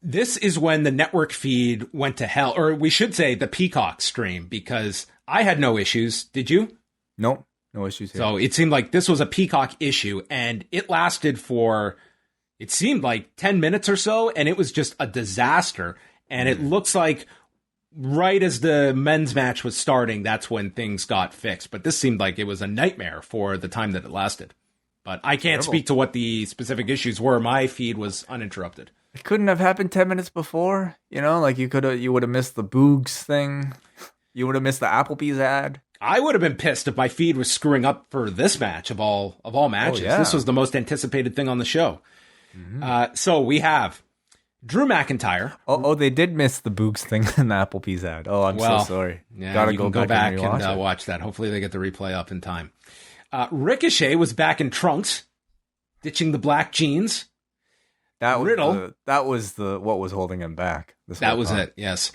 This is when the network feed went to hell, or we should say the Peacock stream, because I had no issues. Did you? Nope, no issues here. So it seemed like this was a Peacock issue, and it lasted for, it seemed like 10 minutes or so, and it was just a disaster. And it looks like right as the men's match was starting, that's when things got fixed. But this seemed like it was a nightmare for the time that it lasted. But I can't speak to what the specific issues were. My feed was uninterrupted. It couldn't have happened 10 minutes before, like you would have missed the Boogs thing. You would have missed the Applebee's ad. I would have been pissed if my feed was screwing up for this match of all matches. Oh, yeah. This was the most anticipated thing on the show. So we have Drew McIntyre. Oh, they did miss the Boogs thing in the Applebee's ad. Oh, I'm so sorry. Yeah, gotta go back and watch that. Hopefully they get the replay up in time. Ricochet was back in trunks, ditching the black jeans. That was Riddle. That was what was holding him back. That was it, yes.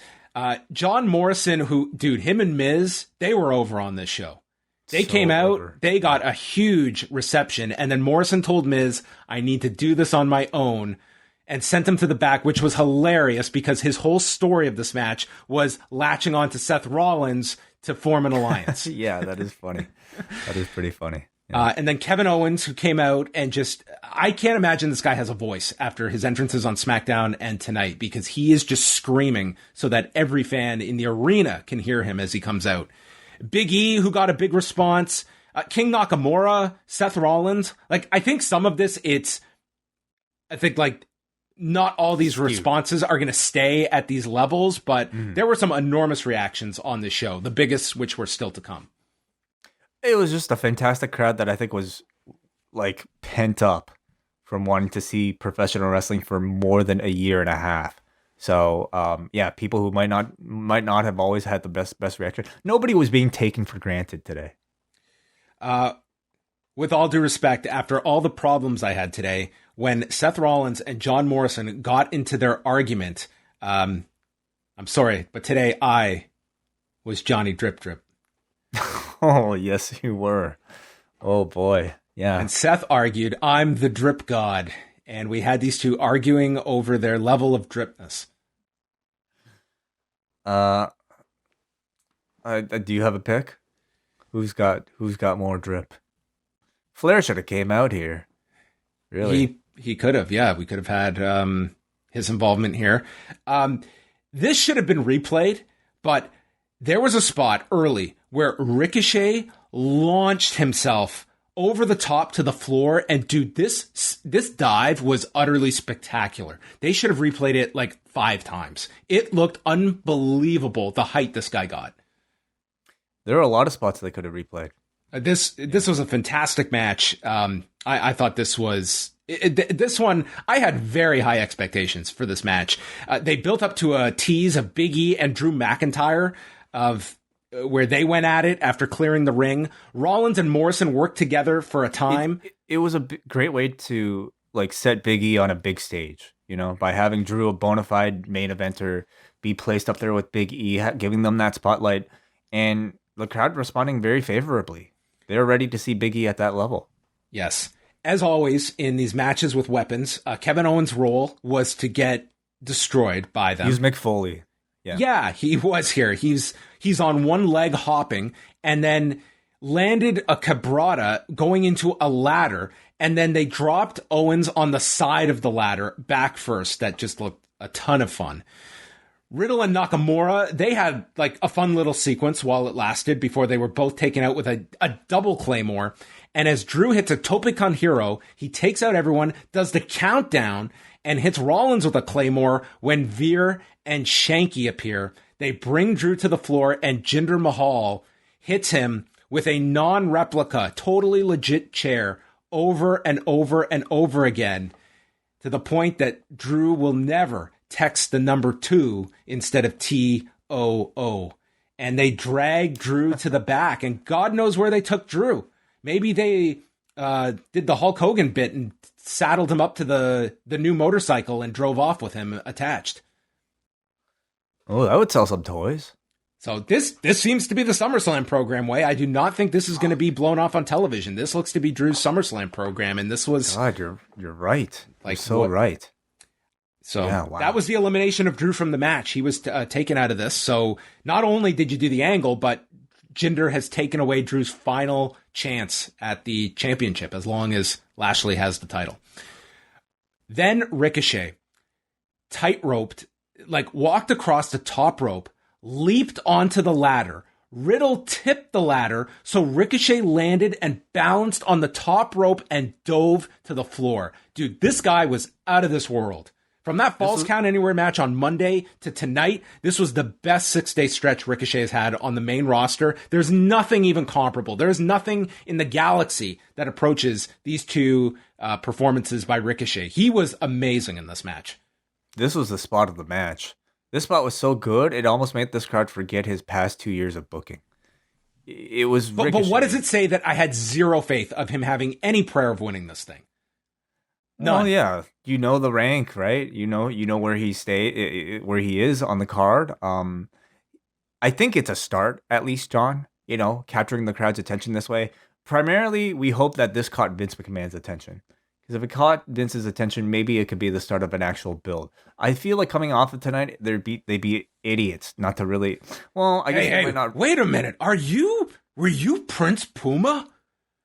John Morrison, him and Miz, they were over on this show. They came out, they got a huge reception, and then Morrison told Miz, I need to do this on my own, and sent him to the back, which was hilarious because his whole story of this match was latching on to Seth Rollins to form an alliance. Yeah, that is funny. That is pretty funny. And then Kevin Owens, who came out and I can't imagine this guy has a voice after his entrances on SmackDown and tonight, because he is just screaming so that every fan in the arena can hear him as he comes out. Big E, who got a big response. King Nakamura, Seth Rollins. I think some of this, not all these responses are going to stay at these levels, but there were some enormous reactions on this show, the biggest which were still to come. It was just a fantastic crowd that I think was pent up from wanting to see professional wrestling for more than a year and a half. So, people who might not have always had the best reaction. Nobody was being taken for granted today. With all due respect, after all the problems I had today, when Seth Rollins and John Morrison got into their argument, I'm sorry, but today I was Johnny Drip Drip. Oh, yes, you were. Oh, boy. Yeah. And Seth argued, I'm the drip god. And we had these two arguing over their level of dripness. Do you have a pick? Who's got more drip? Flair should have came out here. Really? He could have, yeah. We could have had his involvement here. This should have been replayed, but there was a spot early where Ricochet launched himself over the top to the floor, and dude, this dive was utterly spectacular. They should have replayed it 5 times. It looked unbelievable, the height this guy got. There are a lot of spots they could have replayed. This was a fantastic match. I thought this was... this one, I had very high expectations for this match. They built up to a tease of Big E and Drew McIntyre of where they went at it after clearing the ring. Rollins and Morrison worked together for a time. It was a great way to set Big E on a big stage, by having Drew, a bona fide main eventer, be placed up there with Big E, giving them that spotlight, and the crowd responding very favorably. They're ready to see Big E at that level. Yes. As always, in these matches with weapons, Kevin Owens' role was to get destroyed by them. Use Mick Foley. Yeah, he was here. He's on one leg hopping and then landed a cabrata going into a ladder, and then they dropped Owens on the side of the ladder back first. That just looked a ton of fun. Riddle and Nakamura, they had a fun little sequence while it lasted before they were both taken out with a double claymore. And as Drew hits a Tope Con Hero, he takes out everyone, does the countdown, and hits Rollins with a claymore when Veer and Shanky appear. They bring Drew to the floor, and Jinder Mahal hits him with a non-replica, totally legit chair over and over and over again, to the point that Drew will never text the number 2 instead of TOO. And they drag Drew to the back, and God knows where they took Drew. Maybe they did the Hulk Hogan bit and saddled him up to the new motorcycle and drove off with him attached. Oh, that would sell some toys. So this seems to be the SummerSlam program way. I do not think this is going to be blown off on television. This looks to be Drew's SummerSlam program, and this was... God, you're right. You're so right. So Yeah, wow. that was the elimination of Drew from the match. He was taken out of this. So not only did you do the angle, but Jinder has taken away Drew's final chance at the championship as long as Lashley has the title. Then Ricochet tight-roped, like walked across the top rope, leaped onto the ladder. Riddle tipped the ladder, so Ricochet landed and balanced on the top rope and dove to the floor. Dude, this guy was out of this world. From that Falls Count Anywhere match on Monday to tonight, this was the best 6-day stretch Ricochet has had on the main roster. There's nothing even comparable. There's nothing in the galaxy that approaches these two performances by Ricochet. He was amazing in this match. This was the spot of the match. This spot was so good, it almost made this crowd forget his past 2 years of booking. It was But what does it say that I had zero faith of him having any prayer of winning this thing? None. Well, yeah, you know the rank, right? You know where he where he is on the card. I think it's a start, at least, John. Capturing the crowd's attention this way. Primarily, we hope that this caught Vince McMahon's attention. Because if it caught Vince's attention, maybe it could be the start of an actual build. I feel like coming off of tonight, they'd be idiots not to really. Well, I guess they might not. Wait a minute, were you Prince Puma?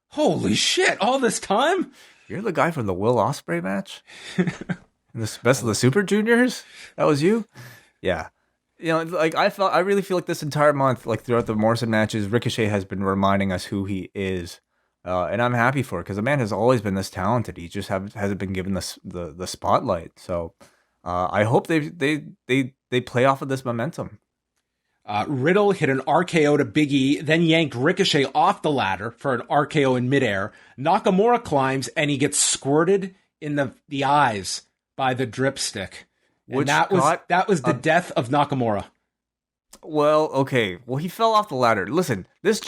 Holy shit! All this time. You're the guy from the Will Ospreay match? The best of the Super Juniors? That was you? Yeah. I really feel like this entire month, like throughout the Morrison matches, Ricochet has been reminding us who he is. And I'm happy for it because the man has always been this talented. He just hasn't been given the spotlight. So I hope they play off of this momentum. Riddle hit an RKO to Big E, then yanked Ricochet off the ladder for an RKO in midair. Nakamura climbs, and he gets squirted in the eyes by the dripstick. And that was the death of Nakamura. Well, okay. Well, he fell off the ladder. Listen, this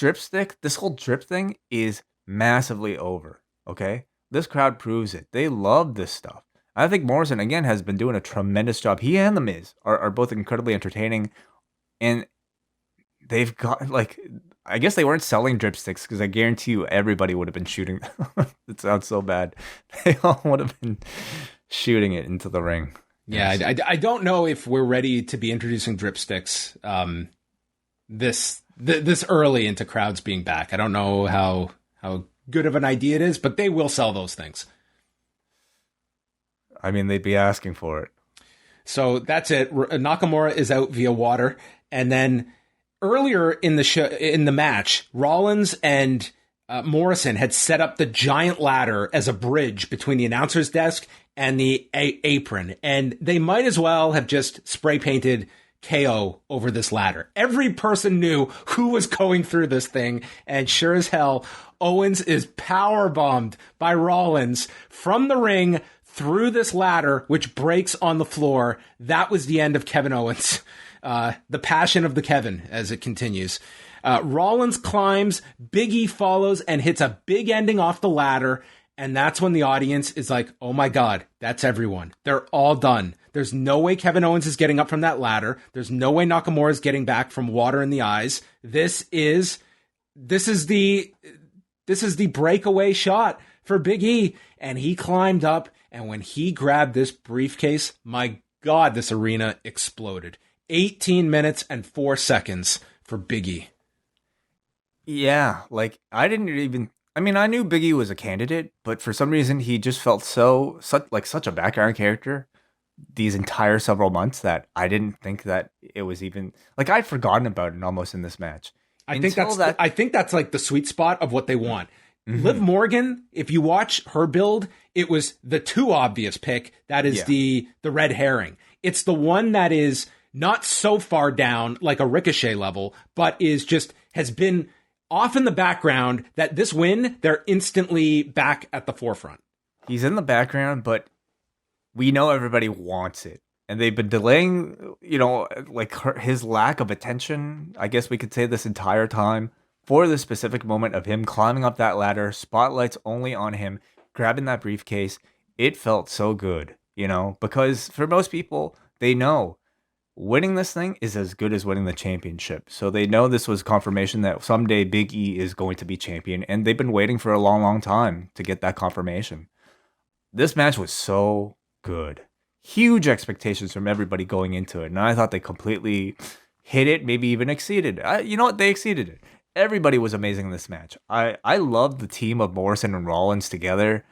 whole drip thing is massively over, okay? This crowd proves it. They love this stuff. I think Morrison, again, has been doing a tremendous job. He and The Miz are both incredibly entertaining. And they've got, I guess they weren't selling dripsticks because I guarantee you everybody would have been shooting. It sounds so bad. They all would have been shooting it into the ring. Yeah, I don't know if we're ready to be introducing dripsticks this early into crowds being back. I don't know how good of an idea it is, but they will sell those things. I mean, they'd be asking for it. So that's it. Nakamura is out via water. And then earlier in the match, Rollins and Morrison had set up the giant ladder as a bridge between the announcer's desk and the apron. And they might as well have just spray painted KO over this ladder. Every person knew who was going through this thing. And sure as hell, Owens is power bombed by Rollins from the ring through this ladder, which breaks on the floor. That was the end of Kevin Owens. The passion of the Kevin as it continues. Rollins climbs, Big E follows and hits a big ending off the ladder. And that's when the audience is like, oh my God, that's everyone. They're all done. There's no way Kevin Owens is getting up from that ladder. There's no way Nakamura is getting back from water in the eyes. This is the breakaway shot for Big E. And he climbed up. And when he grabbed this briefcase, my God, this arena exploded. 18 minutes and 4 seconds for Big E. Yeah, I knew Big E was a candidate, but for some reason he just felt such a background character these entire several months that I didn't think that it was even I'd forgotten about it almost in this match. I think that's like the sweet spot of what they want. Mm-hmm. Liv Morgan, if you watch her build, it was the too obvious pick. That is the red herring. It's the one that is not so far down like a Ricochet level, but has been off in the background that this win, they're instantly back at the forefront. He's in the background, but we know everybody wants it. And they've been delaying, his lack of attention, I guess we could say, this entire time for the specific moment of him climbing up that ladder, spotlights only on him, grabbing that briefcase. It felt so good, because for most people, they know winning this thing is as good as winning the championship. So they know this was confirmation that someday Big E is going to be champion, and they've been waiting for a long, long time to get that confirmation. This match was so good. huge expectations from everybody going into it, and I thought they completely hit it, maybe even exceeded. You know what? They exceeded it. Everybody was amazing in this match. I loved the team of Morrison and Rollins together.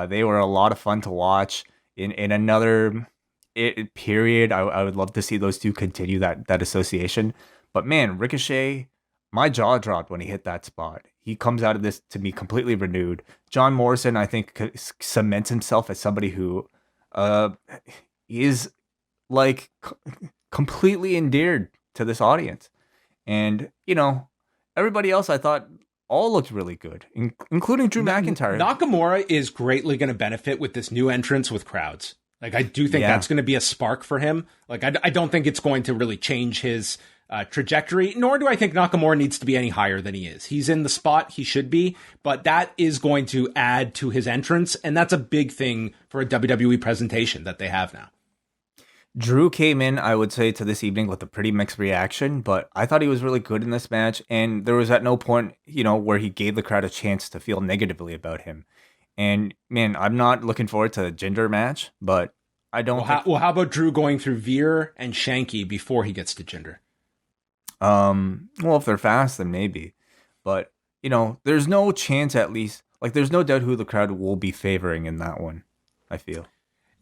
They were a lot of fun to watch. In another period, I would love to see those two continue that association. But man, Ricochet, my jaw dropped when he hit that spot. He comes out of this to me completely renewed. John Morrison, I think, cements himself as somebody who is like completely endeared to this audience. And, you know, everybody else I thought all looked really good, including Drew McIntyre. Nakamura is greatly going to benefit with this new entrance with crowds. Like, I do think that's going to be a spark for him. Like, I don't think it's going to really change his trajectory, nor do I think Nakamura needs to be any higher than he is. He's in the spot he should be, but that is going to add to his entrance, and that's a big thing for a WWE presentation that they have now. Drew came in, I would say, to this evening with a pretty mixed reaction, but I thought he was really good in this match, and there was at no point, you know, where he gave the crowd a chance to feel negatively about him. And man, I'm not looking forward to a Jinder match, but I don't. Well, how about Drew going through Veer and Shanky before he gets to Jinder? Well, if they're fast, then maybe, but you know, there's no chance. At least, like, there's no doubt who the crowd will be favoring in that one. I feel.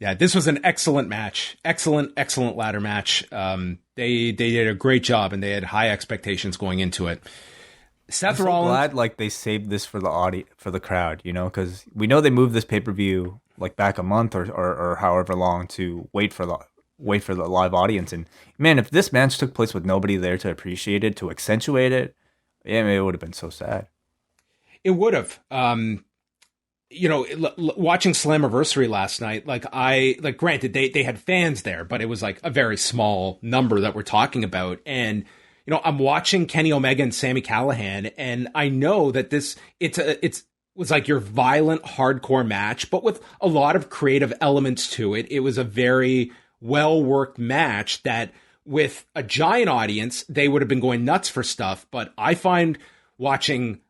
Yeah, this was an excellent match. Excellent ladder match. They did a great job, and they had high expectations going into it. Seth Rollins, glad like they saved this for the audience, for the crowd, you know, because we know they moved this pay-per-view like back a month or however long to wait for the live audience. And man, if this match took place with nobody there to appreciate it, to accentuate it, yeah, it would have been so sad. It would have. You know, watching Slammiversary last night, granted, they had fans there, but it was like a very small number that we're talking about. And, you know, I'm watching Kenny Omega and Sami Callihan, and I know that it was like your violent, hardcore match, but with a lot of creative elements to it. It was a very well-worked match that with a giant audience, they would have been going nuts for stuff. But I find watching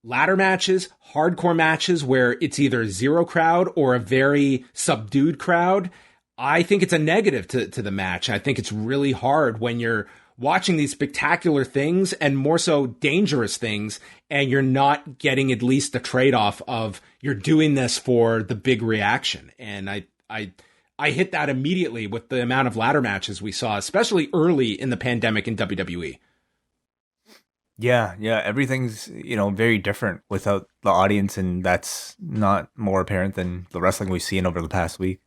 ladder matches, hardcore matches where it's either zero crowd or a very subdued crowd, I think it's a negative to the match. I think it's really hard when you're watching these spectacular things and more so dangerous things, and you're not getting at least the trade-off of you're doing this for the big reaction. And I hit that immediately with the amount of ladder matches we saw, especially early in the pandemic in WWE. Yeah, everything's, you know, very different without the audience, and that's not more apparent than the wrestling we've seen over the past week.